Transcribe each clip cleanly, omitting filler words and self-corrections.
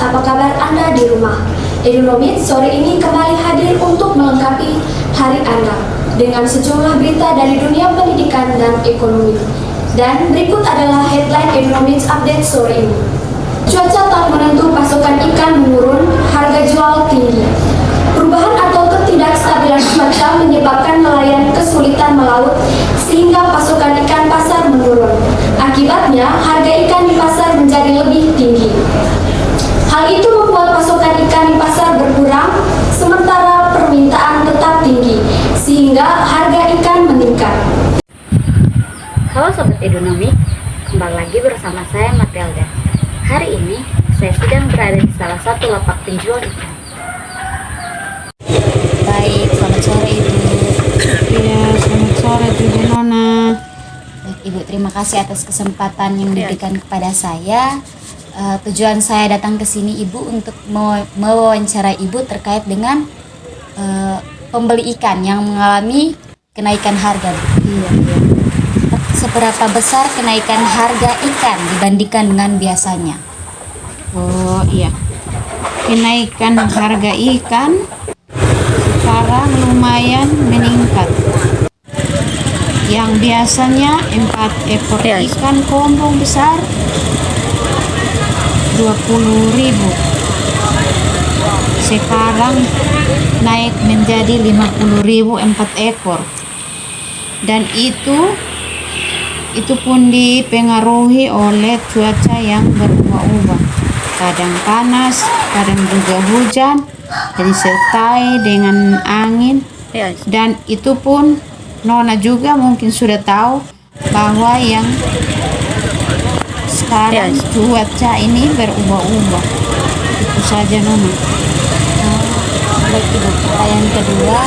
apa kabar Anda di rumah? Edunomics sore ini kembali hadir untuk melengkapi hari Anda dengan sejumlah berita dari dunia pendidikan dan ekonomi. Dan berikut adalah headline Edunomics update sore ini. Cuaca tak menentu, pasokan ikan menurun, harga jual tinggi. Perubahan atau ketidakstabilan cuaca menyebabkan nelayan kesulitan melaut sehingga pasokan ikan pasar menurun. Akibatnya, harga ikan di pasar menjadi lebih tinggi. Hal itu membuat pasokan ikan di pasar berkurang, sementara permintaan tetap tinggi, sehingga harga ikan meningkat. Halo Sobat Edunomik, kembali lagi bersama saya Matilda. Hari ini, saya sedang berada di salah satu lapak penjual ikan. Baik, selamat sore Ibu. Iya, selamat sore juga Nona. Baik, Ibu, terima kasih atas kesempatan yang diberikan kepada saya. Tujuan saya datang ke sini Ibu untuk mewawancarai Ibu terkait dengan pembeli ikan yang mengalami kenaikan harga. Iya. Seberapa besar kenaikan harga ikan dibandingkan dengan biasanya? Oh iya, kenaikan harga ikan sekarang lumayan meningkat. Yang biasanya 4 ekor ikan kombong besar 20.000, sekarang naik menjadi 50.000 4 ekor. Dan itu pun dipengaruhi oleh cuaca yang berubah-ubah, kadang panas, kadang juga hujan, jadi disertai dengan angin. Dan itu pun Nona juga mungkin sudah tahu bahwa yang sekarang cuaca ini berubah-ubah. Itu saja Nona. Baik Ibu, pertanyaan kedua,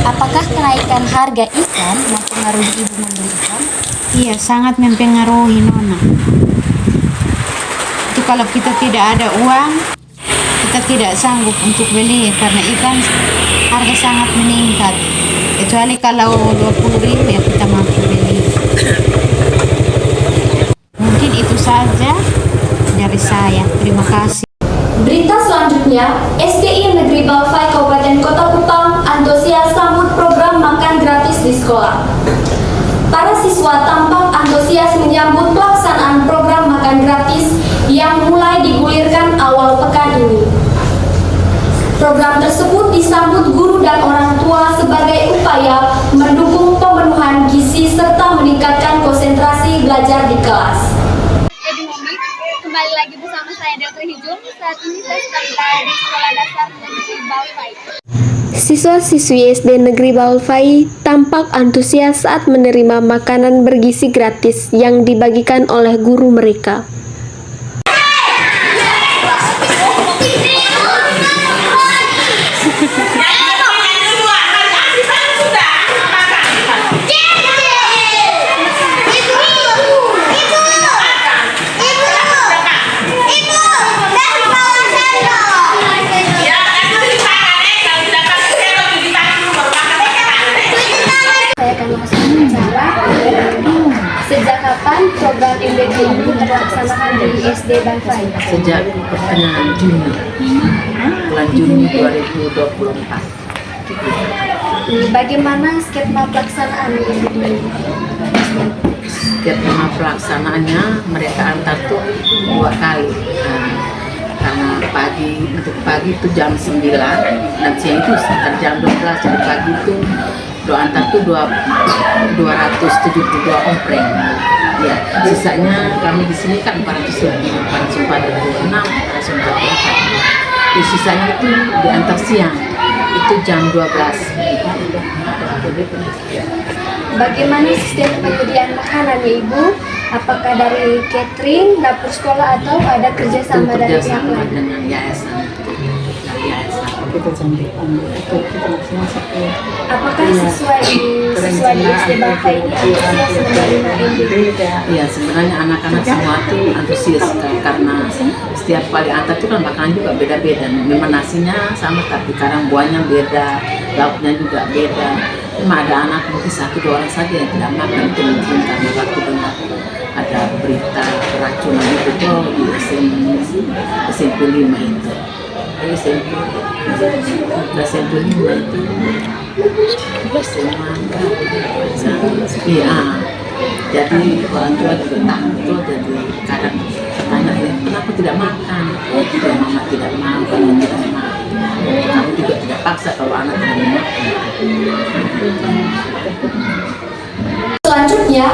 apakah kenaikan harga ikan mempengaruhi Ibu membeli ikan? Iya, sangat mempengaruhi Nona. Itu kalau kita tidak ada uang, kita tidak sanggup untuk beli karena ikan harga sangat meningkat. Kecuali kalau 20.000 ya kita mampu beli. Mungkin itu saja dari saya. Terima kasih. Berita selanjutnya, SDI Negeri Balfai Kabupaten Kota Kupang antusias sambut program makan gratis di sekolah. Para siswa tampak antusias menyambut pelaksanaan program makan gratis yang mulai digulirkan awal pekan ini. Program tersebut disambut guru dan orang tua sebagai upaya mendukung pemenuhan gizi serta meningkatkan konsentrasi belajar di kelas. Edunomik, kembali lagi bersama saya Dr. Hijum. Saat ini saya sedang berada di Sekolah Dasar Negeri Balfai. Siswa-siswi SD Negeri Balfai tampak antusias saat menerima makanan bergizi gratis yang dibagikan oleh guru mereka. Saya akan langsung bicara. Sejak kapan program MBG ini terlaksanakan di SD Balfai? Sejak pertengahan Juni, bulan Juni 2024. Bagaimana skema pelaksanaan ini? Skema pelaksanaannya mereka antar tuh 2 kali. Karena untuk pagi itu jam 9 dan siang itu sekitar jam 12. Jadi pagi itu antar tuh 272 ompreng. Ya, sisanya kami di sini kan 446, 444. Di sisanya itu diantar siang, itu jam 12. Bagaimana sistem penyediaan makanan ya Ibu? Apakah dari catering, dapur sekolah atau ada kerjasama dari pihak lain? Dengan yayasan. Apakah siswa di SD Balfai ini antusias menerima MBG? Ya, sebenarnya anak-anak semua tuh antusias karena setiap kali antar itu kan makanan juga beda-beda. Memang nasinya sama tapi kadang buahnya beda, lauknya juga beda. Cuma ada anak mungkin 1-2 orang saja yang tidak makan itu mungkin karena waktu dengar ada berita keracunan itu tuh di SMP 5 itu. SMP 5 itu semua iya. Jadi orang tua juga takut tuh, jadi kadang tanya kenapa tidak makan? Ya mama tidak mau, kamu tidak mau. Kamu juga tidak paksa kalau anak tidak mau makan. Selanjutnya,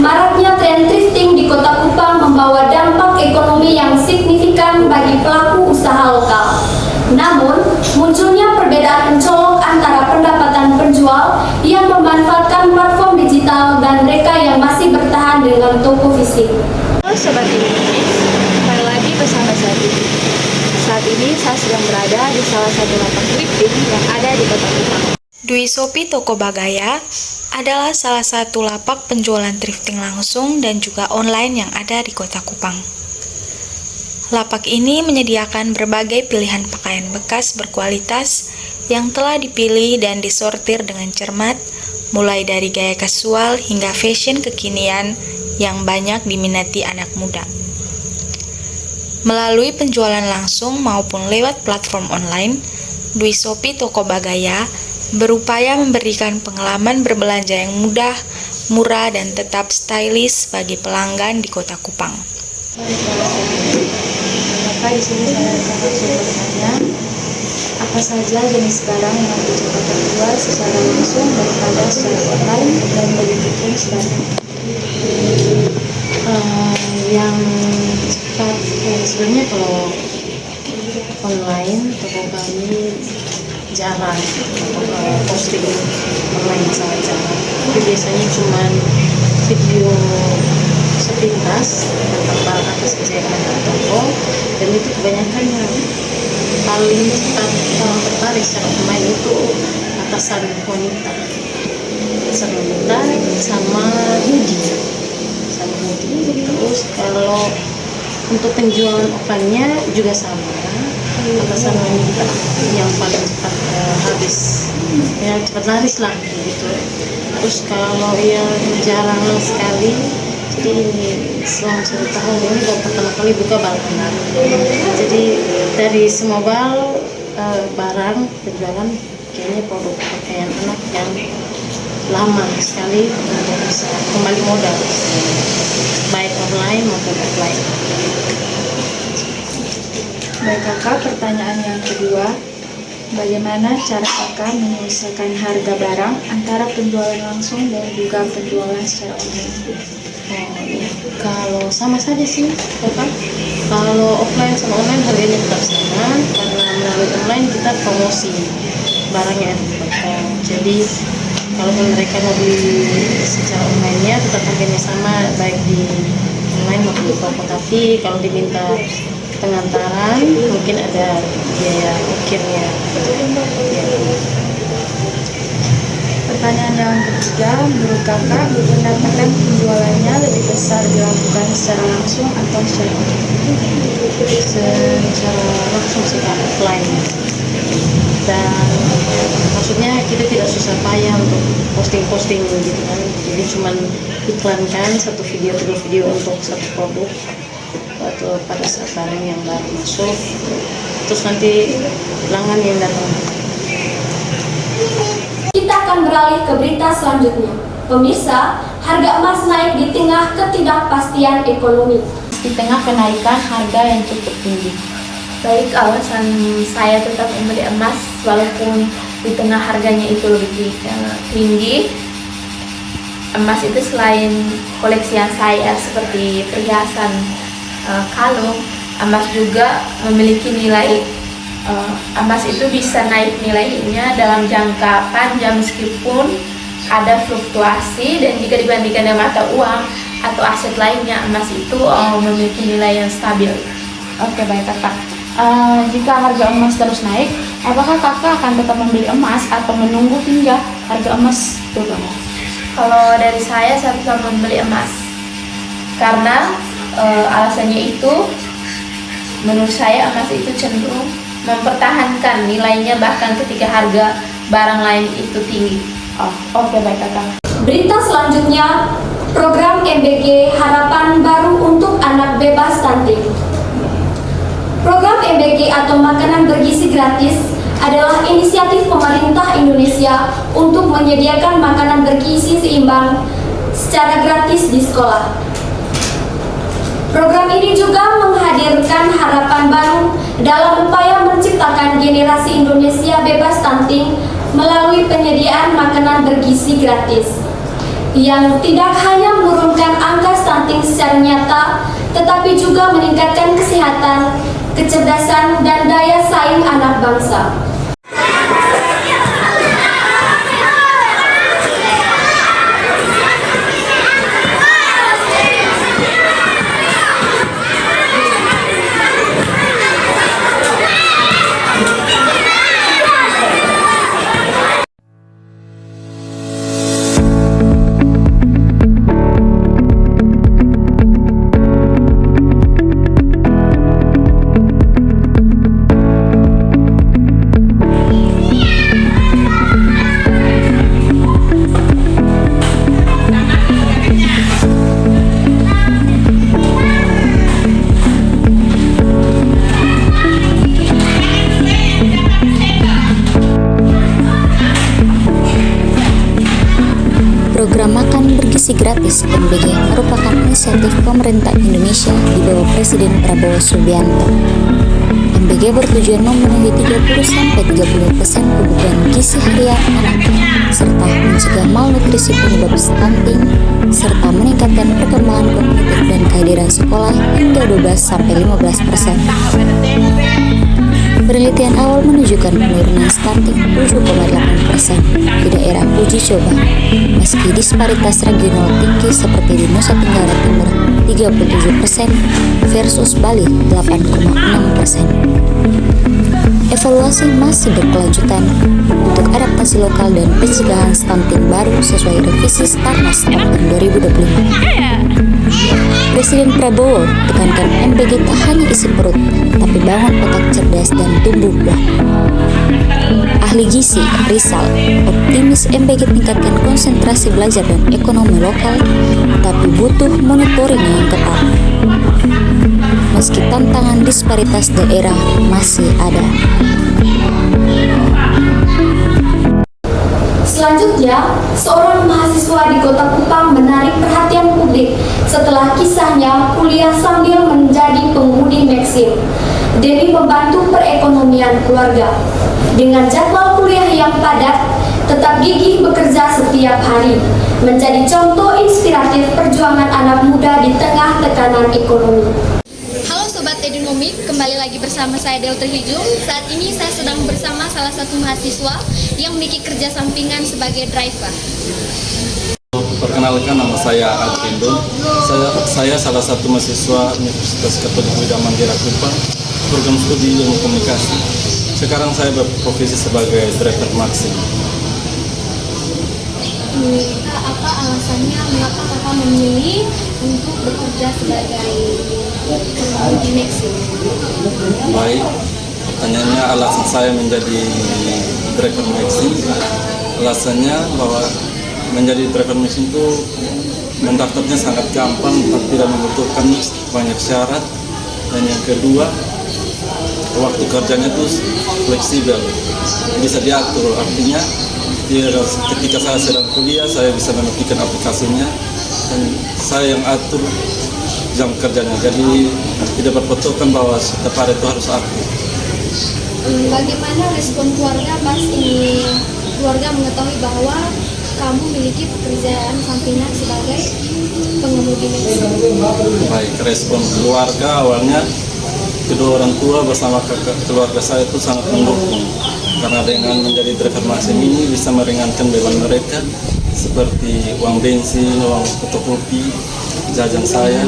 maraknya tren thrifting di Kota Kupang membawa dampak ekonomi yang signifikan bagi pelaku usaha lokal. Namun, munculnya perbedaan mencolok antara pendapatan penjual yang memanfaatkan platform digital dan mereka yang masih bertahan dengan toko fisik. Halo Sobat Indonesia, kembali lagi bersama saya Titi. Saat ini saya sedang berada di salah satu lapak thrifting yang ada di Kota Kupang. Dwi Sopi Toko Bagaya adalah salah satu lapak penjualan thrifting langsung dan juga online yang ada di Kota Kupang. Lapak ini menyediakan berbagai pilihan pakaian bekas berkualitas yang telah dipilih dan disortir dengan cermat, mulai dari gaya kasual hingga fashion kekinian yang banyak diminati anak muda. Melalui penjualan langsung maupun lewat platform online, Dwi Sopi Toko Bagaya berupaya memberikan pengalaman berbelanja yang mudah, murah, dan tetap stylish bagi pelanggan di Kota Kupang. Maka di sini saya akan langsung bertanya apa saja jenis barang yang lebih cepat terjual secara langsung daripada secara online dan begitu sebaliknya. Yang cepat sebenarnya kalau online toko kami jarang, posting online sangat jarang. Tapi biasanya cuma video sepintas tentang barang apa saja yang ada di toko, dan itu kebanyakan yang paling cepat orang tertarik secara online itu atasan wanita sama hoodie. Terus kalau untuk penjualan offline-nya juga sama, atasan wanita yang paling cepat habis, yang cepat laris lah gitu. Terus kalau yang jarang sekali, jadi ini selama 1 tahun ini baru pertama kali buka balkonan. Jadi dari semua barang penjualan kayaknya produk pakaian anak yang lama sekali untuk bisa kembali modal, baik online maupun offline. Baik kakak, pertanyaan yang kedua, bagaimana cara kakak menyelesaikan harga barang antara penjualan langsung dan juga penjualan secara online? Kalau sama saja sih, kakak. Kalau offline sama online harganya tetap sama, karena melalui online kita promosi barangnya ada di toko. Jadi kalaupun mereka mau beli secara online-nya tetap harganya sama, baik di online maupun di toko. Tapi kalau diminta pengantaran mungkin ada biaya ongkirnya. Pertanyaan yang ketiga, menurut kakak pendapatan penjualannya lebih besar dilakukan secara langsung atau secara online? Secara langsung sih offline, dan maksudnya kita tidak susah payah untuk posting gitu kan. Jadi cuman iklankan satu video 3 video untuk satu produk atau pada saat barang yang baru masuk, terus nanti pelanggan yang datang. Kita akan beralih ke berita selanjutnya. Pemirsa, harga emas naik di tengah ketidakpastian ekonomi. Di tengah kenaikan harga yang cukup tinggi. Baik, alasan saya tetap membeli emas walaupun di tengah harganya itu lebih tinggi. Emas itu selain koleksi yang saya seperti perhiasan, kalung, emas juga memiliki nilai. Emas itu bisa naik nilainya dalam jangka panjang meskipun ada fluktuasi, dan jika dibandingkan dengan mata uang atau aset lainnya, emas itu memiliki nilai yang stabil. Oke, baik kakak. Jika harga emas terus naik, apakah kakak akan tetap membeli emas atau menunggu hingga harga emas turun? Kalau dari saya tetap membeli emas karena alasannya itu, menurut saya emas itu cenderung mempertahankan nilainya bahkan ketika harga barang lain itu tinggi. Oke, baik kakak. Berita selanjutnya, Program MBG Harapan Baru untuk Anak Bebas Stunting. Program MBG atau makanan bergizi gratis adalah inisiatif pemerintah Indonesia untuk menyediakan makanan bergizi seimbang secara gratis di sekolah. Program ini juga menghadirkan harapan baru dalam upaya menciptakan generasi Indonesia bebas stunting melalui penyediaan makanan bergizi gratis yang tidak hanya menurunkan angka stunting secara nyata, tetapi juga meningkatkan kesehatan, kecerdasan, dan daya saing anak bangsa. Program Makan Bergizi Gratis MBG merupakan inisiatif pemerintah Indonesia di bawah Presiden Prabowo Subianto. MBG bertujuan memenuhi 30-30% kebutuhan gizi harian anak, serta mencegah malnutrisi penyebab stunting, serta meningkatkan perkembangan kognitif dan kehadiran sekolah hingga 12-15%. Penelitian awal menunjukkan penurunan stunting 7,8% di daerah uji coba, meski disparitas regional tinggi seperti di Nusa Tenggara Timur 37% versus Bali 8,6%. Evaluasi masih berkelanjutan untuk adaptasi lokal dan pencegahan stunting baru sesuai revisi Starnas tahun 2025. Presiden Prabowo tekankan MBG tak hanya isi perut, tapi bangun otak cerdas dan tumbuh buah. Ahli gizi Rizal optimis MBG tingkatkan konsentrasi belajar dan ekonomi lokal, tapi butuh monitoring yang ketat. Meski tantangan disparitas daerah masih ada. Selanjutnya, seorang mahasiswa di Kota Kupang menarik perhatian publik setelah kisahnya kuliah sambil menjadi pengemudi Maxim demi membantu perekonomian keluarga. Dengan jadwal kuliah yang padat, tetap gigih bekerja setiap hari, menjadi contoh inspiratif perjuangan anak muda di tengah tekanan ekonomi. Halo Sobat Edunomik, kembali lagi bersama saya Delta Hijung. Saat ini saya sedang bersama salah satu mahasiswa yang memiliki kerja sampingan sebagai driver. Perkenalkan, nama saya Alvindun. Saya salah satu mahasiswa Universitas Katolik Widya Mandira Kupang, program studi ilmu komunikasi. Sekarang saya berprofesi sebagai driver Maxim. Apa alasannya mengapa kakak memilih untuk bekerja sebagai pengemudi Maxim? Baik, pertanyaannya alasan saya menjadi driver Maxim. Alasannya bahwa menjadi driver Maxim itu mendaftarnya sangat gampang, tidak membutuhkan banyak syarat. Dan yang kedua, waktu kerjanya itu fleksibel, bisa diatur. Artinya ketika saya sedang kuliah, saya bisa mematikan aplikasinya dan saya yang atur jam kerjanya, jadi tidak berpatokan bahwa setiap hari itu harus aktif. Bagaimana respon keluarga pas ini keluarga mengetahui bahwa kamu memiliki pekerjaan sampingan sebagai pengemudi Maxim? Baik, respon keluarga awalnya kedua orang tua bersama keluarga saya itu sangat mendukung, karena dengan menjadi driver Maxim ini bisa meringankan beban mereka seperti uang bensin, uang fotokopi, jajan saya.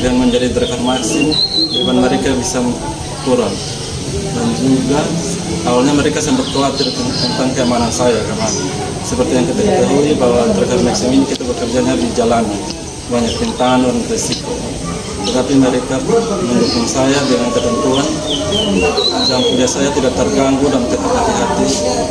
Dan menjadi driver Maxim, beban mereka bisa kurang. Dan juga awalnya mereka sempat khawatir tentang keamanan saya, karena seperti yang kita ketahui bahwa driver Maxim ini kita bekerjanya di jalanan, banyak rintangan dan risiko. Tetapi mereka mendukung saya dengan ketentuan jam kerja saya tidak terganggu dan tetap hati-hati,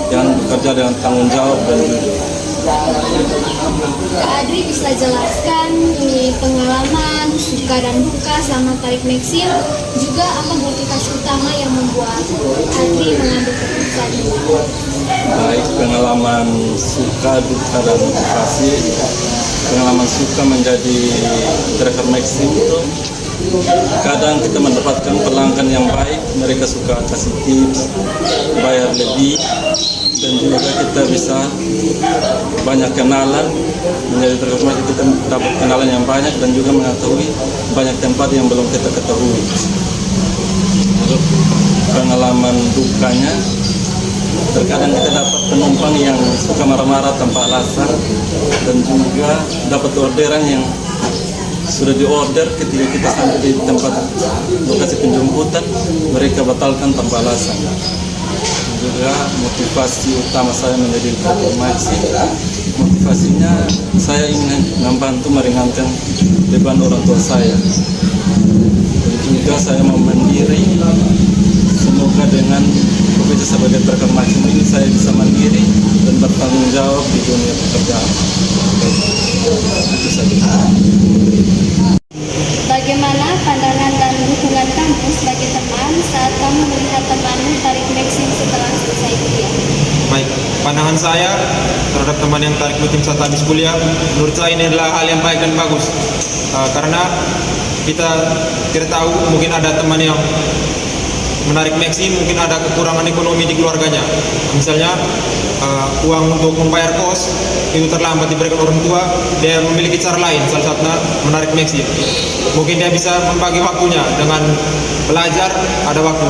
dan bekerja dengan tanggung jawab dan jujur. Kak Adri bisa jelaskan ini pengalaman, suka dan duka selama tarik Maxim, juga apa motivasi utama yang membuat Adri mengambil keputusan ini? Baik, pengalaman suka, duka, dan motivasi. Pengalaman suka menjadi driver Maxim itu kadang kita mendapatkan pelanggan yang baik, mereka suka kasih tips, bayar lebih, dan juga kita bisa banyak kenalan. Menjadi driver Maxim kita dapat kenalan yang banyak dan juga mengetahui banyak tempat yang belum kita ketahui. Lalu pengalaman dukanya, terkadang kita dapat penumpang yang suka marah-marah tanpa alasan, dan juga dapat orderan yang sudah diorder ketika kita sampai di tempat lokasi penjemputan, mereka batalkan tanpa alasan. Juga motivasi utama saya menjadi driver Maxim, motivasinya saya ingin membantu meringankan beban orang tua saya, dan juga saya mau mandiri. Semoga dengan profesi sebagai driver Maxim ini saya bisa mandiri dan bertanggung jawab di dunia pekerjaan. Itu saja. Bagaimana pandangan dan dukungan kamu sebagai teman saat kamu melihat temanmu tarik Maxim setelah selesai kuliah? Baik, pandangan saya terhadap teman yang tarik Maxim saat habis kuliah, menurut saya ini adalah hal yang baik dan bagus. Karena kita tidak tahu, mungkin ada teman yang menarik Maxim, mungkin ada kekurangan ekonomi di keluarganya. Misalnya uang untuk membayar kos itu terlambat diberikan orang tua, dia memiliki cara lain, salah satunya menarik Maxim. Mungkin dia bisa membagi waktunya dengan belajar, ada waktu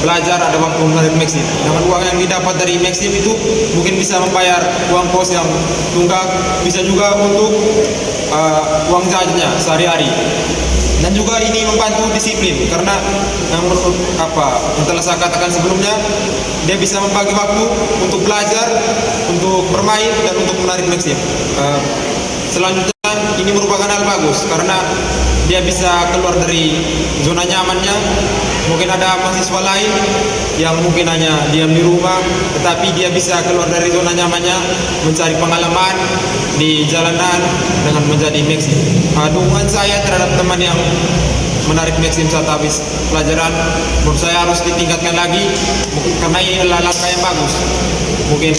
belajar, ada waktu menarik Maxim. Dengan uang yang didapat dari Maxim itu mungkin bisa membayar uang kos yang tunggak, bisa juga untuk uang jajannya sehari-hari. Dan juga ini membantu disiplin, karena yang telah saya katakan sebelumnya, dia bisa membagi waktu untuk belajar, untuk bermain, dan untuk menarik Maxim. Selanjutnya ini merupakan hal bagus karena dia bisa keluar dari zona nyamannya. Mungkin ada mahasiswa lain yang mungkin hanya diam di rumah, tetapi dia bisa keluar dari zona nyamannya, mencari pengalaman di jalanan dengan menjadi Maxim. Dukungan saya terhadap teman yang menarik Maxim saat habis pelajaran, menurut saya harus ditingkatkan lagi, karena ini adalah langkah yang bagus. Mungkin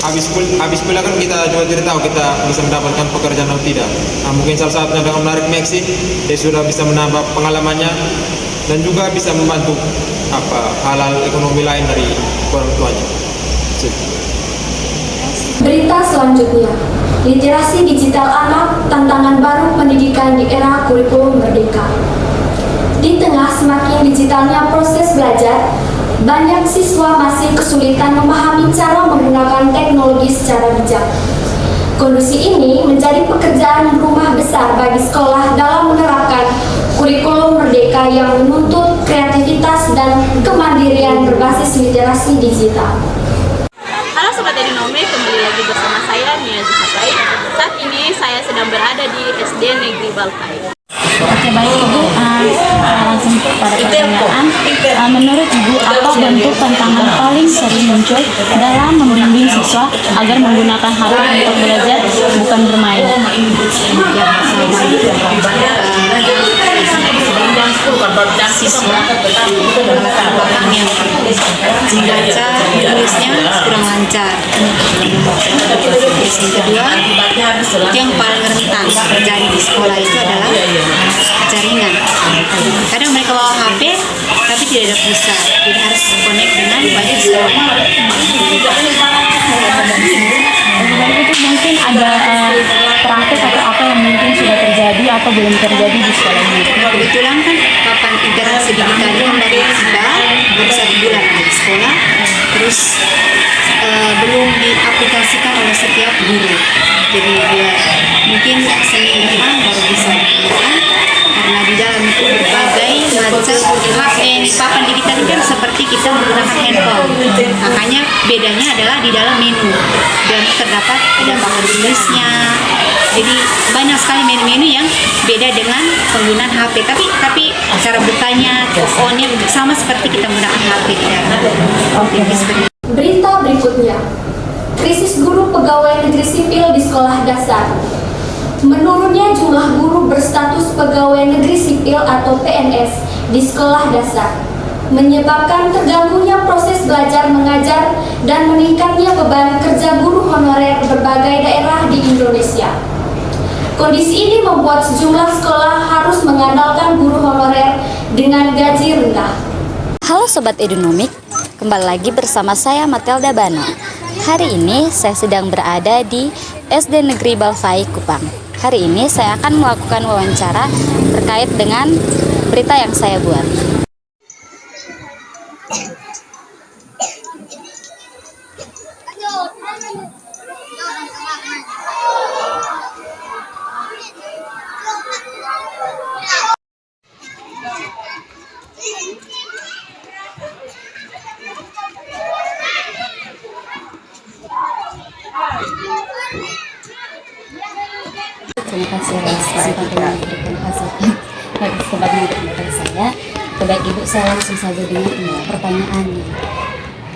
habis kuliah kan kita juga tidak tahu kita bisa mendapatkan pekerjaan atau tidak. Mungkin salah satunya dengan menarik Maxim, dia sudah bisa menambah pengalamannya dan juga bisa membantu hal-hal ekonomi lain dari orang tuanya. Berita selanjutnya, literasi digital anak, tantangan baru pendidikan di era kurikulum merdeka. Di tengah semakin digitalnya proses belajar, banyak siswa masih kesulitan memahami cara menggunakan teknologi secara bijak. Kondisi ini menjadi pekerjaan rumah besar bagi sekolah dalam menerapkan kurikulum merdeka yang menuntut kreativitas dan kemandirian berbasis literasi digital. Halo Sobat Edinome, kembali lagi bersama saya Nia Zuhatai. Saat ini saya sedang berada di SD Negeri Balkai. Oke, baik Ibu, langsung pada pertanyaan. Menurut Ibu, apa bentuk tantangan paling sering muncul dalam membimbing siswa agar menggunakan HP untuk belajar bukan bermain? Siswa latar belakangnya membaca, menulisnya kurang lancar. Terus yang kedua, yang paling rentan terjadi di sekolah itu adalah jaringan. Kadang mereka bawa HP tapi tidak ada pulsa, jadi harus connect dengan wifi sekolah. Itu mungkin ada praktek atau apa yang mungkin sudah terjadi atau belum terjadi di sekolah ini? Kebetulan kan papan interaksi digital ini dari baru 1 bulan ada di sekolah, terus belum diaplikasikan oleh setiap guru. Jadi dia mungkin seminggu depan baru bisa digunakan, karena di dalam itu berbagai macam papan digital itu kan seperti kita menggunakan handphone. Makanya bedanya adalah di dalam menu dan terdapat ada papan tulisnya. Jadi banyak sekali menu-menu yang beda dengan penggunaan HP. Tapi cara bukanya, on-nya sama seperti kita menggunakan HP di dalam. Berita berikutnya, krisis guru pegawai negeri sipil di sekolah dasar. Menurunnya jumlah guru berstatus pegawai negeri sipil atau PNS di sekolah dasar menyebabkan terganggunya proses belajar mengajar dan meningkatnya beban kerja guru honorer berbagai daerah di Indonesia. Kondisi ini membuat sejumlah sekolah harus mengandalkan guru honorer dengan gaji rendah. Halo Sobat Edunomik, kembali lagi bersama saya Matelda Bano. Hari ini saya sedang berada di SD Negeri Balfai Kupang. Hari ini saya akan melakukan wawancara terkait dengan berita yang saya buat. Terima kasih atas kesempatan yang diberikan saya. Baik Ibu, saya langsung saja dengan pertanyaannya.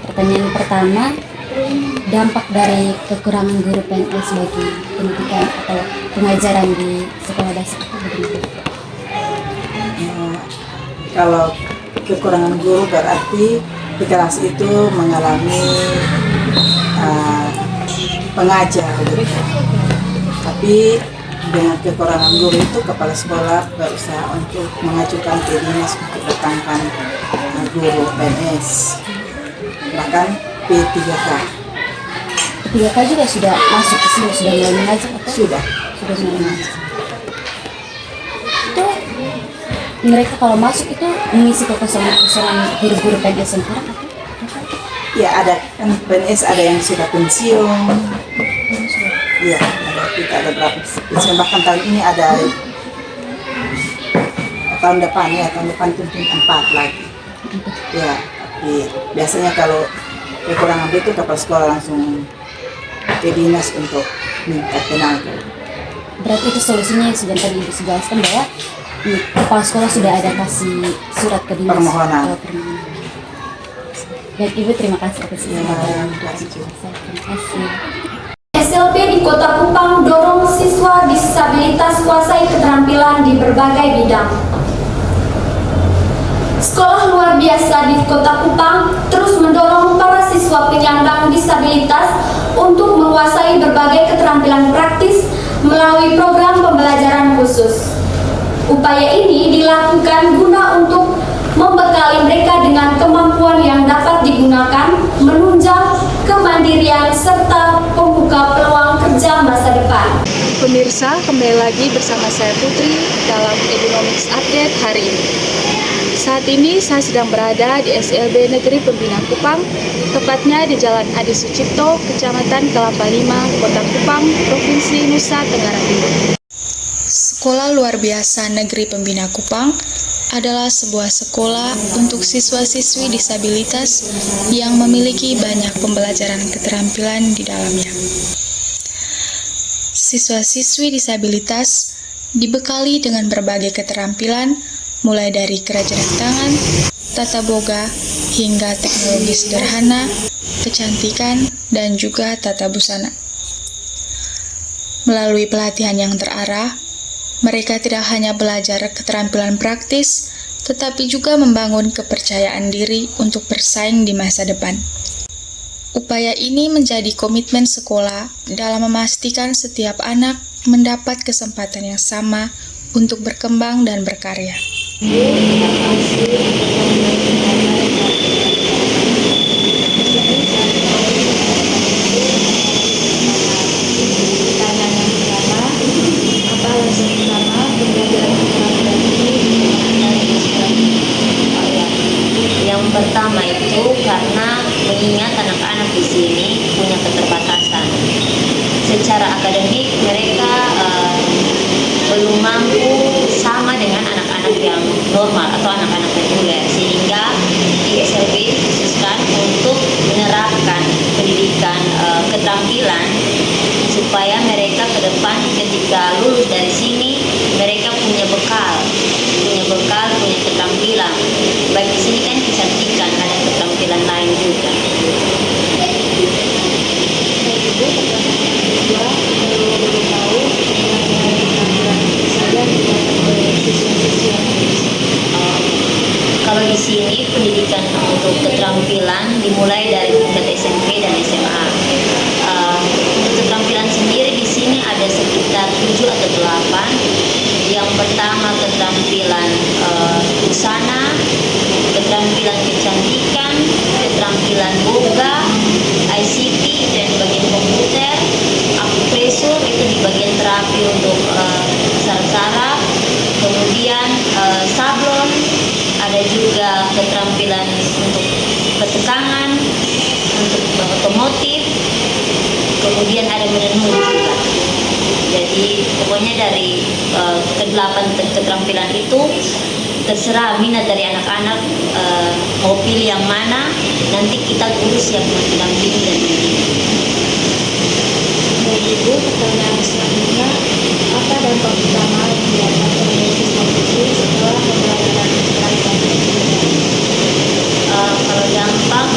Pertanyaan pertama, dampak dari kekurangan guru PNS bagi pendidikan atau pengajaran di sekolah dasar itu bagaimana? Kalau kekurangan guru berarti di kelas itu mengalami pengajar gitu. Tapi dengan kekurangan guru itu kepala sekolah berusaha untuk mengajukan ke dinas untuk datangkan guru PNS, bahkan P3K. P3K juga sudah masuk ke sini, sudah mulai mengajar atau? Sudah mulai mengajar. Itu mereka kalau masuk itu mengisi kekosongan guru-guru PNS yang kurang atau? Ya ada kan PNS ada yang sudah pensiun. Iya, kita ada berapa pensiun, bahkan tahun ini ada tahun depan tentu 4 lagi. Ya, tapi biasanya kalau kekurangan itu kepala sekolah langsung ke dinas untuk minta tenaga. Berarti itu solusinya yang sudah tadi Ibu jelaskan bahwa kepala sekolah sudah ada kasih surat ke dinas permohonan. Baik Ibu, terima kasih atas kesempatan. Terima kasih. SLB di Kota Kupang dorong siswa disabilitas kuasai keterampilan di berbagai bidang. Sekolah luar biasa di Kota Kupang terus mendorong para siswa penyandang disabilitas untuk menguasai berbagai keterampilan praktis melalui program pembelajaran khusus. Upaya ini dilakukan guna untuk membekali mereka dengan kemampuan yang dapat digunakan menunjang kemandirian serta membuka peluang kerja masa depan. Pemirsa, kembali lagi bersama saya Putri dalam Edunomics Update hari ini. Saat ini saya sedang berada di SLB Negeri Pembina Kupang, tepatnya di Jalan Adi Sucipto, Kecamatan Kelapa Lima, Kota Kupang, Provinsi Nusa Tenggara Timur. Sekolah Luar Biasa Negeri Pembina Kupang adalah sebuah sekolah untuk siswa-siswi disabilitas yang memiliki banyak pembelajaran keterampilan di dalamnya. Siswa-siswi disabilitas dibekali dengan berbagai keterampilan, mulai dari kerajinan tangan, tata boga, hingga teknologi sederhana, kecantikan, dan juga tata busana. Melalui pelatihan yang terarah, mereka tidak hanya belajar keterampilan praktis, tetapi juga membangun kepercayaan diri untuk bersaing di masa depan. Upaya ini menjadi komitmen sekolah dalam memastikan setiap anak mendapat kesempatan yang sama untuk berkembang dan berkarya. Yang pertama itu karena mengingat anak-anak di sini punya keterbatasan. Secara akademik mereka belum mampu sama dengan anak-anak yang normal atau anak-anak reguler, sehingga di SLB dikhususkan untuk menerapkan pendidikan keterampilan supaya mereka ke depan ketika lulus dari sini mereka punya bekal, punya keterampilan. Baik di sini kan kecantikan, ada keterampilan lain juga. pendidikan untuk keterampilan dimulai dari tingkat SMP dan SMA. Untuk keterampilan sendiri di sini ada sekitar 7 atau 8. Yang pertama keterampilan busana, keterampilan kecantikan, keterampilan boga, ICT dan bagian komputer, akupresur itu di bagian terapi untuk saraf-saraf, kemudian sablon, ada juga keterampilan untuk ketegangan, untuk otomotif, kemudian ada menenun juga. Jadi pokoknya dari ke-8 keterampilan itu terserah minat dari anak-anak mau pilih yang mana, nanti kita urus yang mendampingi dan membimbing. Baik Ibu, pertanyaan selanjutnya, apa dampak utama yang dirasakan oleh siswa siswi setelah pembelajaran keterampilan tersebut? Kalau dampak,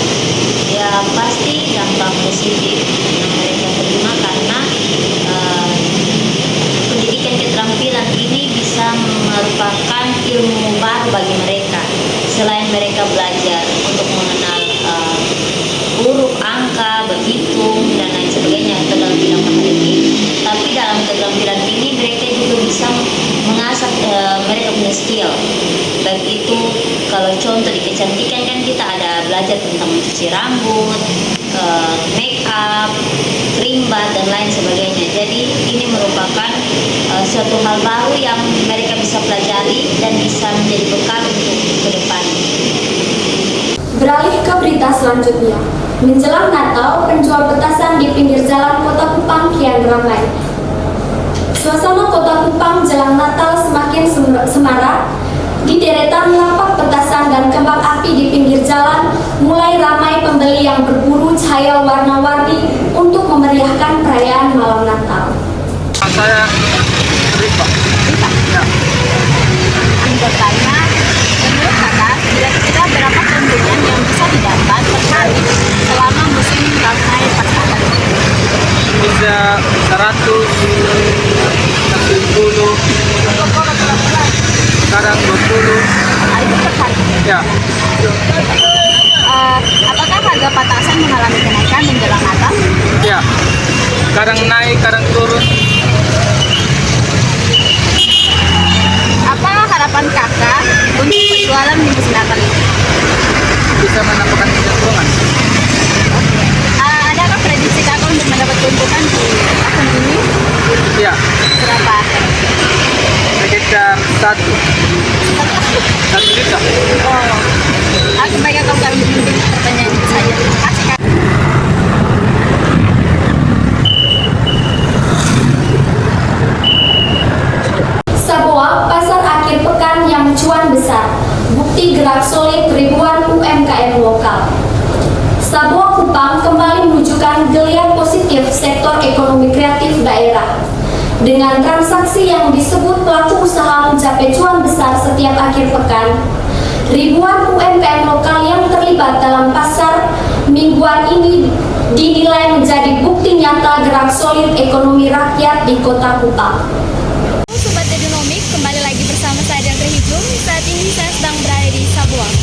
ya pasti dampak positif yang mereka terima karena pendidikan keterampilan ini bisa merupakan ilmu baru bagi mereka. Selain mereka belajar untuk mengenal huruf, angka, berhitung, dan lain sebagainya ke dalam bidang akademik, tapi dalam keterampilan ini mereka juga bisa mengasah mereka punya skill. Baik itu kalau contoh di kecantikan kan kita ada belajar tentang mencuci rambut, make up, krimbat dan lain sebagainya. Jadi ini merupakan suatu hal baru yang mereka bisa pelajari dan bisa menjadi bekal untuk ke depan. Beralih ke berita selanjutnya. Menjelang Natal, penjual petasan di pinggir jalan Kota Kupang kian ramai. Suasana Kota Kupang jelang Natal semakin semarak. Di deretan lapak petasan dan kembang api di pinggir jalan, mulai ramai pembeli yang berburu cahaya warna-warni untuk memeriahkan perayaan malam Natal. Saya Rifa. Ya. Bertanya, menurut Kakak, kira-kira berapa keuntungan yang bisa didapat per hari selama musim ramai petasan? Bisa 100, 10, kadang 20. Itu per hari? Ya. Apakah harga petasan mengalami kenaikan menjelang Natal? Ya. Kadang naik, kadang turun. Apa harapan Kakak untuk penjualan di musim Natal ini? Bisa menambahkan keuntungan. Adakah prediksi Kakak untuk mendapat keuntungan di tahun ini? Ya. Berapa? Sekitar 1 juta. Oh, sebagai Kakak untuk pertanyaan itu saja. Terima kasih Kak. Saboak, pasar akhir pekan yang cuan besar. Bukti gerak solid ribuan UMKM lokal. Saboak Kupang kembali menunjukkan geliat positif sektor ekonomi kreatif daerah. Dengan transaksi yang disebut pelaku usaha mencapai cuan besar setiap akhir pekan, ribuan UMKM lokal yang terlibat dalam pasar mingguan ini dinilai menjadi bukti nyata gerak solid ekonomi rakyat di Kota Kupang. Sobat Edunomik, kembali lagi bersama saya dan Hidung. Saat ini saya sedang berada di Sabuang.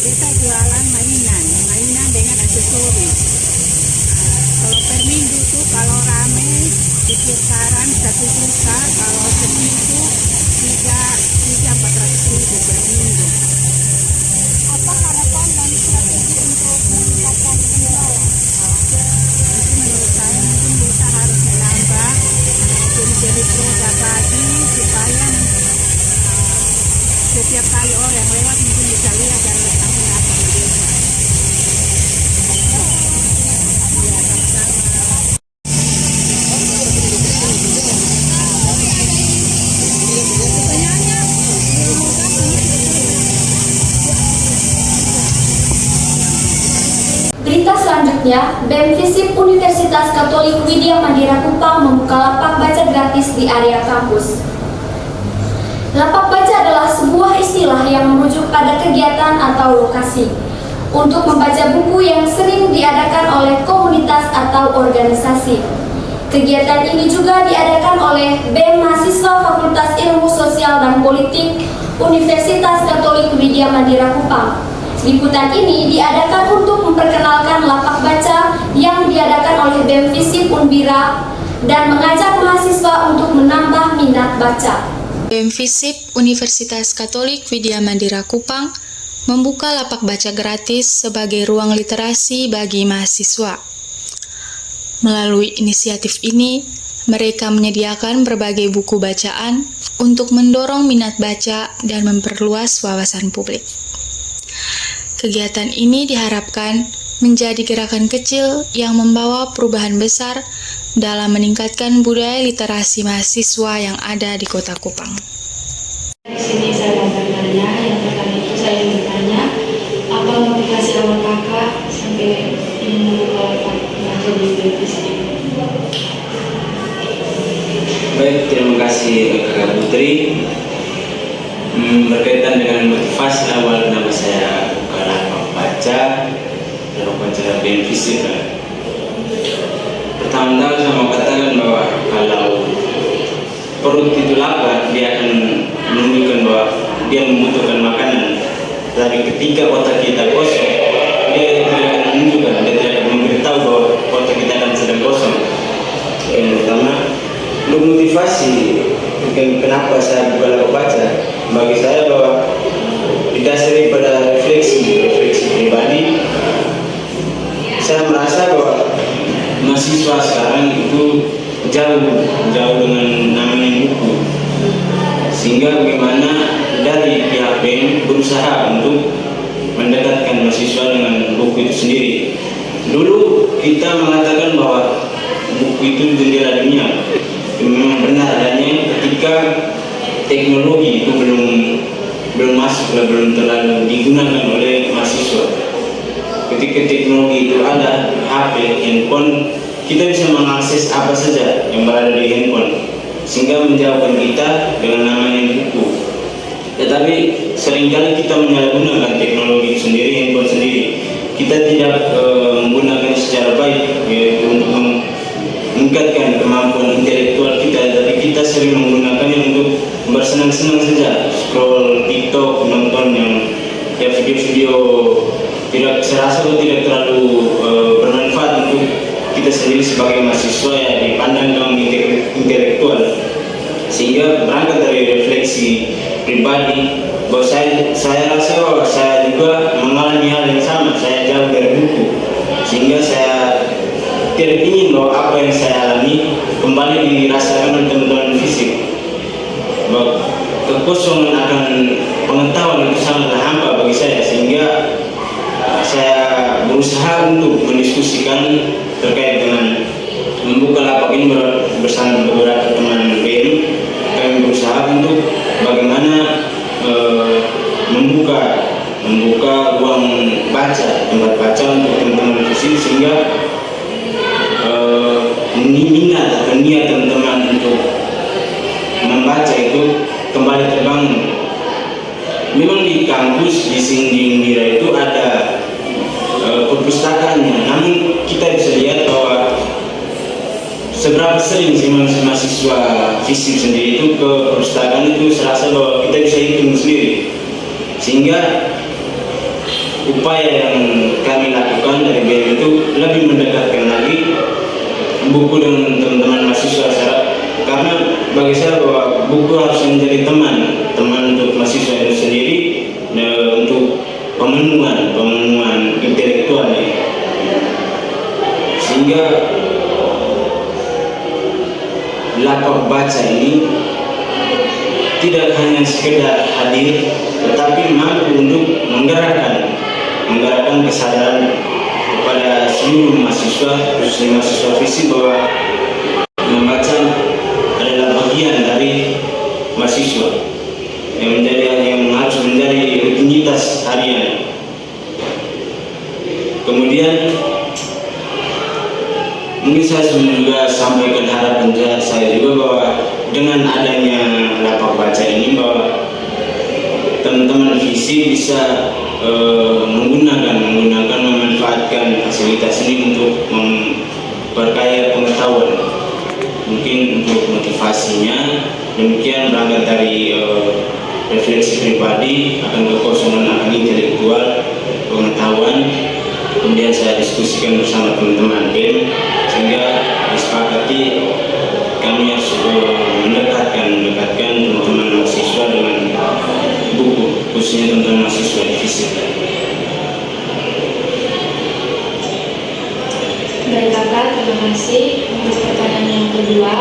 Kita jualan mainan dengan aksesoris. Kalau per minggu tuh kalau rame di kisaran 1 juta, kalau seminggu 300-400 ribu per minggu. Apa harapan dan strategi untuk meningkatkan penjualan? Itu menurut saya mungkin kita harus menambah jadi produk lagi supaya setiap kali orang lewat mungkin bisa lihat dan langsung datang ke desa. Ya, sama-sama. Berita selanjutnya, Selanjutnya, BEM Visip Universitas Katolik Widya Mandira Kupang membuka lapak baca gratis di area kampus. Lapak baca adalah sebuah istilah yang merujuk pada kegiatan atau lokasi untuk membaca buku yang sering diadakan oleh komunitas atau organisasi. Kegiatan ini juga diadakan oleh BEM Mahasiswa Fakultas Ilmu Sosial dan Politik Universitas Katolik Widya Mandira Kupang. Liputan ini diadakan untuk memperkenalkan lapak baca yang diadakan oleh BEM Visip Unbira dan mengajak mahasiswa untuk menambah minat baca. BEM Visip Universitas Katolik Widya Mandira Kupang membuka lapak baca gratis sebagai ruang literasi bagi mahasiswa. Melalui inisiatif ini, mereka menyediakan berbagai buku bacaan untuk mendorong minat baca dan memperluas wawasan publik. Kegiatan ini diharapkan menjadi gerakan kecil yang membawa perubahan besar dalam meningkatkan budaya literasi mahasiswa yang ada di Kota Kupang. Di sini saya mau bertanya, yang pertama itu saya ingin bertanya, apa motivasi awal kakak sampai ingin membuka lapak baca di BEM Visip? Baik, terima kasih Kakak Putri. Berkaitan dengan motivasi awal nama saya buka lapak baca dalam acara BEM Visip. Pertama-tama saya mau katakan bahwa kalau perut itu lapar, dia akan menunjukkan bahwa dia membutuhkan makanan. Tapi ketika otak kita kosong, dia tidak akan menunjukkan, dia tidak akan memberitahu bahwa otak kita akan sedang kosong. Yang pertama, untuk motivasi kenapa saya buka lapak baca, bagi saya bahwa didasari pada refleksi pribadi, saya merasa bahwa mahasiswa sekarang itu jauh dengan namanya buku, sehingga bagaimana dari pihak BEM berusaha untuk mendekatkan mahasiswa dengan buku itu sendiri. Dulu kita mengatakan bahwa buku itu jendela dunia. Memang benar adanya ketika teknologi itu belum masuk, belum terlalu digunakan oleh mahasiswa. Ketika teknologi itu ada, HP, handphone, kita bisa mengakses apa saja yang berada di handphone, sehingga menjauhkan kita dengan namanya buku. Tetapi seringkali kita menyalahgunakan teknologi sendiri, handphone sendiri. Kita tidak menggunakan secara baik, yaitu untuk meningkatkan kemampuan intelektual kita, tapi kita sering menggunakannya untuk bersenang-senang saja, scroll TikTok, nonton yang video-video tidak serasa atau tidak terlalu bermanfaat untuk kita sendiri sebagai mahasiswa yang dipandang kaum intelektual. Sehingga berangkat dari refleksi pribadi bahwa saya rasa bahwa saya juga mengalami hal yang sama, saya jauh dari buku, sehingga saya tidak ingin bahwa apa yang saya alami kembali dirasakan oleh teman-teman fisik. Bahwa kekosongan akan pengetahuan itu sangatlah hampa bagi saya, sehingga saya berusaha untuk mendiskusikan terkait dengan membuka lapak ini bersama beberapa teman BEM. Kami berusaha untuk bagaimana membuka ruang baca, tempat baca untuk teman-teman fisik, sehingga minat atau niat teman-teman untuk membaca itu kembali terbangun. Memang di kampus di Unbira itu ada perpustakaannya, namun kita bisa lihat bahwa seberapa sering sih mahasiswa fisik sendiri itu ke perpustakaan itu, serasa bahwa kita bisa hitung sendiri. Sehingga upaya yang kami lakukan dari BEM itu lebih mendekatkan lagi buku dengan teman-teman mahasiswa, karena bagi saya bahwa buku harus menjadi teman untuk mahasiswa itu sendiri, untuk pemenuhan intelektualnya. Sehingga lapak baca ini tidak hanya sekedar hadir, tetapi mampu untuk menggerakkan kesadaran kepada seluruh mahasiswa, khususnya mahasiswa fisik, bahwa membaca adalah bagian dari mahasiswa yang harus menjadi rutinitas harian. Kemudian dengan adanya lapak baca ini bahwa teman-teman visi bisa memanfaatkan fasilitas ini untuk memperkaya pengetahuan, mungkin untuk motivasinya. Demikian berangkat dari refleksi pribadi akan kekosongan akan intelektual pengetahuan, kemudian saya diskusikan bersama teman-teman BEM sehingga disepakati kami harus mendekatkan teman-teman mahasiswa dengan buku, khususnya teman-teman mahasiswa di fisik. Baik kakak, terima kasih. Untuk pertanyaan yang kedua,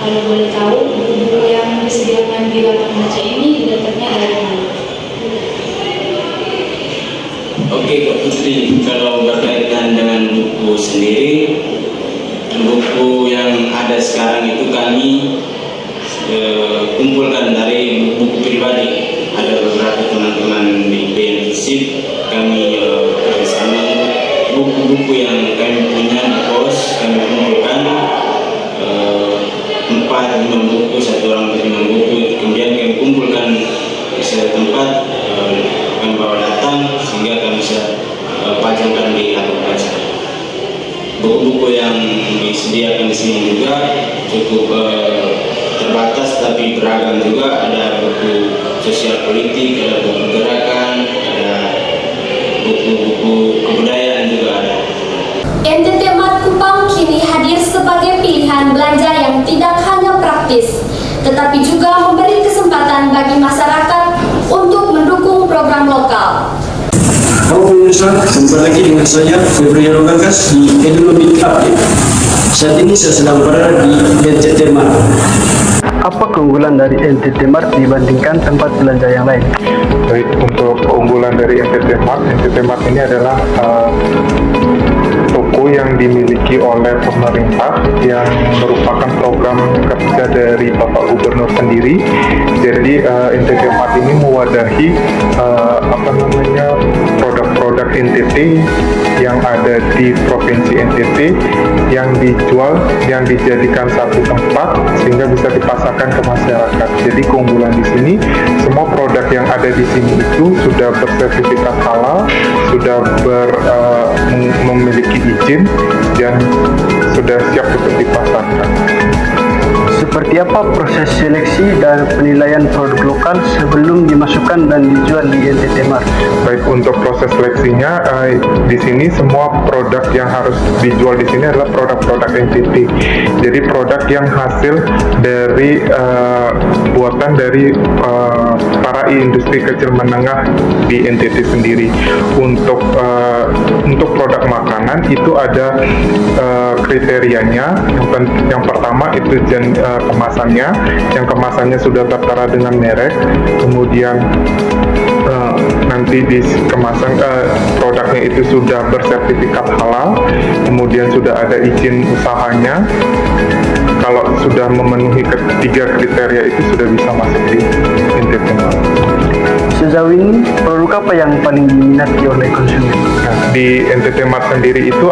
kalau boleh tahu buku-buku yang disediakan di lapak baca ini didapatnya dari mana? Oke Kak Putri, kalau berkaitan dengan buku sendiri, buku yang ada sekarang itu kami kumpulkan dari buku pribadi. Ada beberapa teman-teman di BEM Fisip, kami bersama buku-buku yang kami punya di pos, kami kumpulkan 4-5 buku, satu orang 5 buku, kemudian kami kumpulkan di satu tempat, kami bawa datang sehingga kami bisa pajangkan di lapak baca. Buku-buku yang disediakan di sini juga cukup terbatas tapi beragam juga. Ada buku sosial politik, ada buku gerakan, ada buku-buku kebudayaan juga ada. NTT Mart Kupang kini hadir sebagai pilihan belanja yang tidak hanya praktis, tetapi juga memberi kesempatan bagi masyarakat untuk mendukung program lokal. Halo pemirsa, kembali lagi dengan saya Febriano Gagas di Edunomic Update. Saat ini saya sedang berada di NTT Mart. Apa keunggulan dari NTT Mart dibandingkan tempat belanja yang lain? Baik, untuk keunggulan dari NTT Mart ini adalah toko yang dimiliki oleh pemerintah yang merupakan program kerja dari Bapak Gubernur sendiri. Jadi NTT Mart ini mewadahi produk-produk NTT yang ada di provinsi NTT yang dijual, yang dijadikan satu tempat sehingga bisa dipasarkan ke masyarakat. Jadi keunggulan di sini, semua produk yang ada di sini itu sudah bersertifikat halal, sudah memiliki izin dan sudah siap untuk dipasarkan. Seperti apa proses seleksi dan penilaian produk lokal sebelum dimasukkan dan dijual di NTT Mart? Baik, untuk proses seleksinya di sini semua produk yang harus dijual di sini adalah produk-produk NTT. Jadi produk yang hasil dari buatan dari para industri kecil menengah di NTT sendiri. Untuk produk makanan itu ada kriterianya. Yang pertama itu kemasannya, yang kemasannya sudah tertera dengan merek, kemudian nanti di kemasan produknya itu sudah bersertifikat halal, kemudian sudah ada izin usahanya. Kalau sudah memenuhi ketiga kriteria itu sudah bisa masuk di NTT Mart. Sejauh ini produk apa yang paling diminati oleh konsumen? Nah, di NTT Mart sendiri itu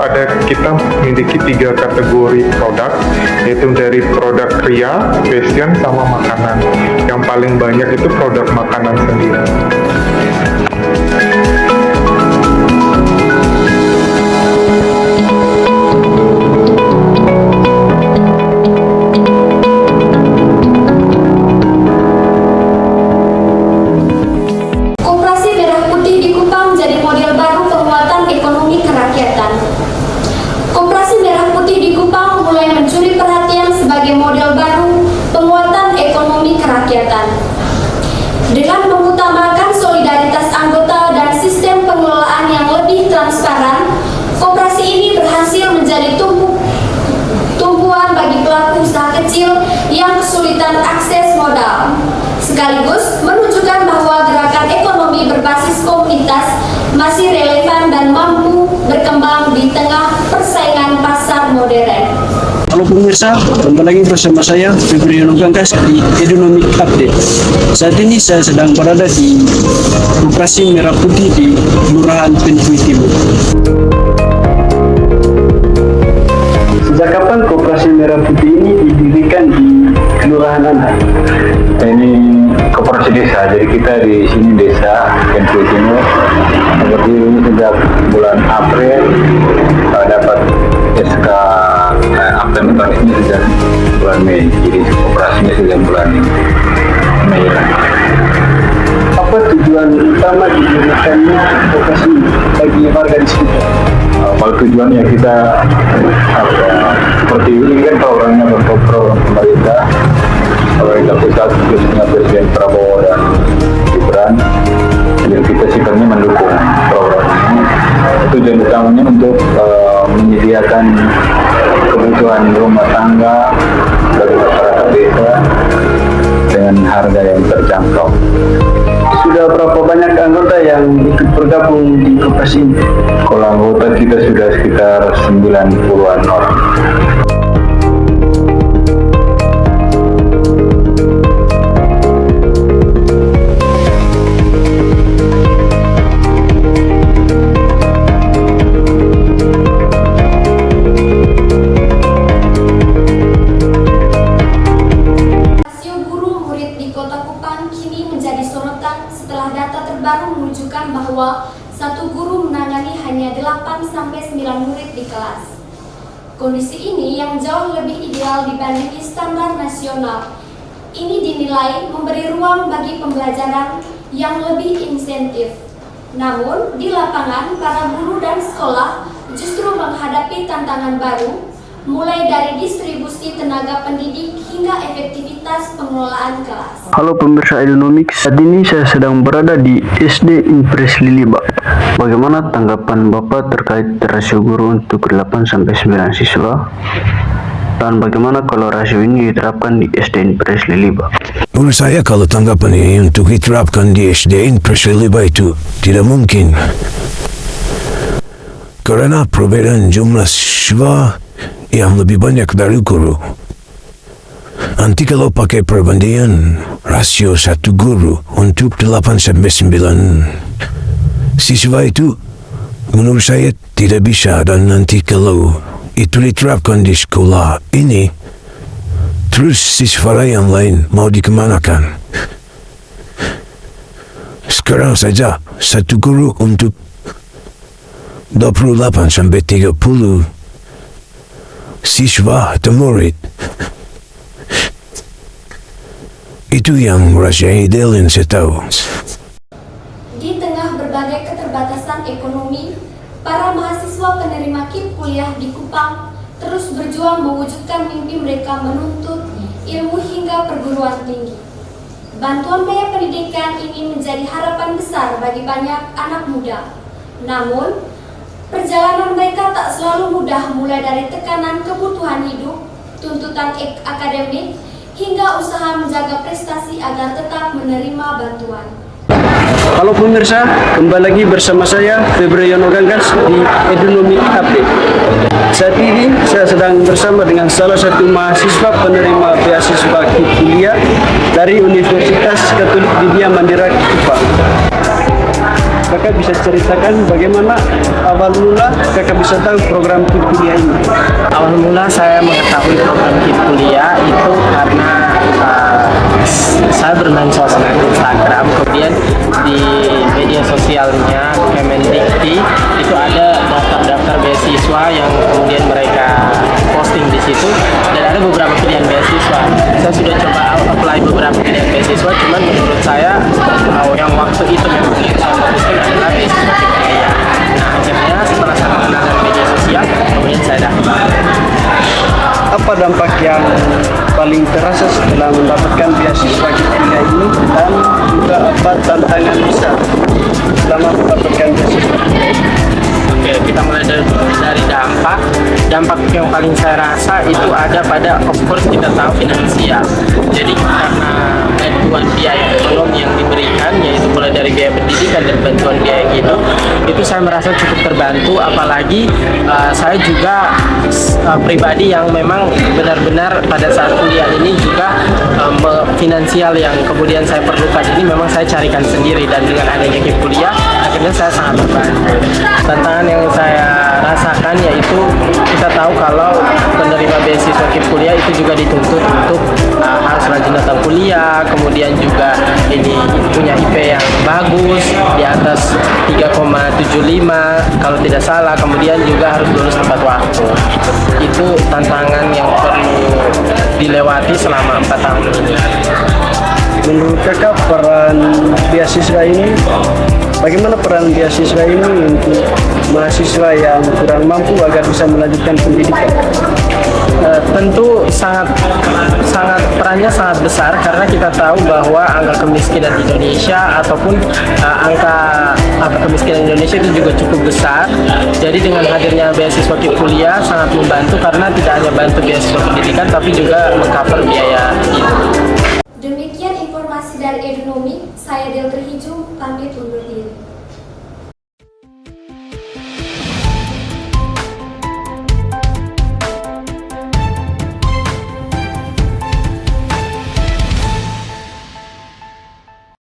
kita memiliki 3 kategori produk, yaitu dari produk kria, fashion, sama makanan. Yang paling banyak itu produk makanan sendiri. Dengan mengutamakan solidaritas anggota dan sistem pengelolaan yang lebih transparan, koperasi ini berhasil menjadi tumpuan bagi pelaku usaha kecil yang kesulitan akses modal, sekaligus menunjukkan bahwa gerakan ekonomi berbasis komunitas masih relevan dan mampu berkembang di tengah persaingan pasar modern. Halo pemirsa, kembali lagi bersama saya Febriano Gagas di Edunomic Update. Saat ini saya sedang berada di Koperasi Merah Putih di Kelurahan Pentui Timur. Sejak kapan Koperasi Merah Putih ini didirikan di kelurahan Anda? Ini koperasi desa, jadi kita di sini desa Kentu Timur. Seperti ini sejak bulan April dapat SK April ini sejak bulan Mei, jadi koperasinya sejak bulan Mei. Apa tujuan utama digunakannya koperasi bagi warga di sekitar? Kalau tujuannya kita seperti ini kan programnya program pemerintah pusat khususnya Presiden Prabowo dan Gibran, jadi kita sifatnya mendukung program ini. Tujuan utamanya untuk menyediakan kebutuhan rumah tangga bagi masyarakat desa dengan harga yang terjangkau. Sudah berapa banyak anggota yang ikut bergabung di koperasi ini? Kalau anggota kita sudah sekitar 90-an orang. menunjukkan bahwa satu guru menangani hanya 8-9 murid di kelas. Kondisi ini yang jauh lebih ideal dibanding standar nasional. Ini dinilai memberi ruang bagi pembelajaran yang lebih insentif. Namun, di lapangan, para guru dan sekolah justru menghadapi tantangan baru, mulai dari distribusi tenaga pendidik hingga efektivitas pengelolaan kelas. Halo pemirsa Edunomics, saat ini saya sedang berada di SD Impres Liliba. Bagaimana tanggapan Bapak terkait rasio guru untuk 8-9 siswa? Dan bagaimana kalau rasio ini diterapkan di SD Impres Liliba? Menurut saya kalau tanggapan ini untuk diterapkan di SD Impres Liliba itu tidak mungkin. Karena perbedaan jumlah siswa yang lebih banyak dari guru. Nanti kalau pakai perbandingan rasio satu guru untuk 8-9 siswa itu menurut saya tidak bisa, dan nanti kalau itu diterapkan di sekolah ini terus siswa yang lain mau dikemanakan? Sekarang saja satu guru untuk 28-30 siswa atau murid. Itu yang rasanya ideal yang saya tahu. Di tengah berbagai keterbatasan ekonomi, para mahasiswa penerima KIP kuliah di Kupang terus berjuang mewujudkan mimpi mereka menuntut ilmu hingga perguruan tinggi. Bantuan biaya pendidikan ini menjadi harapan besar bagi banyak anak muda. Namun, perjalanan mereka tak selalu mudah, mulai dari tekanan kebutuhan hidup, tuntutan akademik, hingga usaha menjaga prestasi agar tetap menerima bantuan. Halo pemirsa, kembali lagi bersama saya Febriano Ganggas di Edunomic Update. Saat ini saya sedang bersama dengan salah satu mahasiswa penerima beasiswa KIP kuliah dari Universitas Katolik Vidya Mandira Kupang. Kakak bisa ceritakan bagaimana awal mula kakak bisa tahu program KIP kuliah ini? Awal mula saya mengetahui program KIP kuliah itu karena saya bermain sosmed Instagram, kemudian di media sosialnya Kemendikti itu ada daftar-daftar beasiswa yang kemudian mereka posting di situ, dan ada beberapa pilihan beasiswa. Saya sudah coba apply beberapa pilihan beasiswa, cuman menurut saya yang waktu itu memang saya fokuskan adalah beasiswa KIP kuliah. Nah, akhirnya setelah saya mengenal dari media sosial, kemudian saya daftar. Apa dampak yang paling terasa setelah mendapatkan beasiswa KIP kuliah ini, dan juga apa tantangan besar selama mendapatkan beasiswa? Oke, kita mulai dari dampak yang paling saya rasa itu ada pada, of course kita tahu, finansial. Jadi karena bantuan biaya ekonomi yang diberikan, yaitu mulai dari biaya pendidikan dan bantuan biaya gitu, itu saya merasa cukup terbantu. Apalagi saya juga pribadi yang memang benar-benar pada saat kuliah ini juga finansial yang kemudian saya perlukan ini memang saya carikan sendiri, dan dengan adanya KIP kuliah akhirnya saya sangat terbantu. Tantangan yang saya rasakan, yaitu kita tahu kalau penerima beasiswa KIP kuliah itu juga dituntut untuk harus rajin datang kuliah, kemudian juga ini punya IP yang bagus di atas 3,75 kalau tidak salah, kemudian juga harus lulus tepat waktu. Itu tantangan yang perlu dilewati selama 4 tahun ini. Menurut kakak peran beasiswa ini, bagaimana peran beasiswa ini untuk mahasiswa yang kurang mampu agar bisa melanjutkan pendidikan? Tentu perannya sangat besar, karena kita tahu bahwa angka kemiskinan di Indonesia ataupun angka kemiskinan Indonesia itu juga cukup besar. Jadi dengan hadirnya beasiswa KIP kuliah sangat membantu, karena tidak hanya bantu beasiswa pendidikan tapi juga mengcover biaya hidup. Demikian informasi dari Edunomik, saya Delta Hijau, pamit undur diri.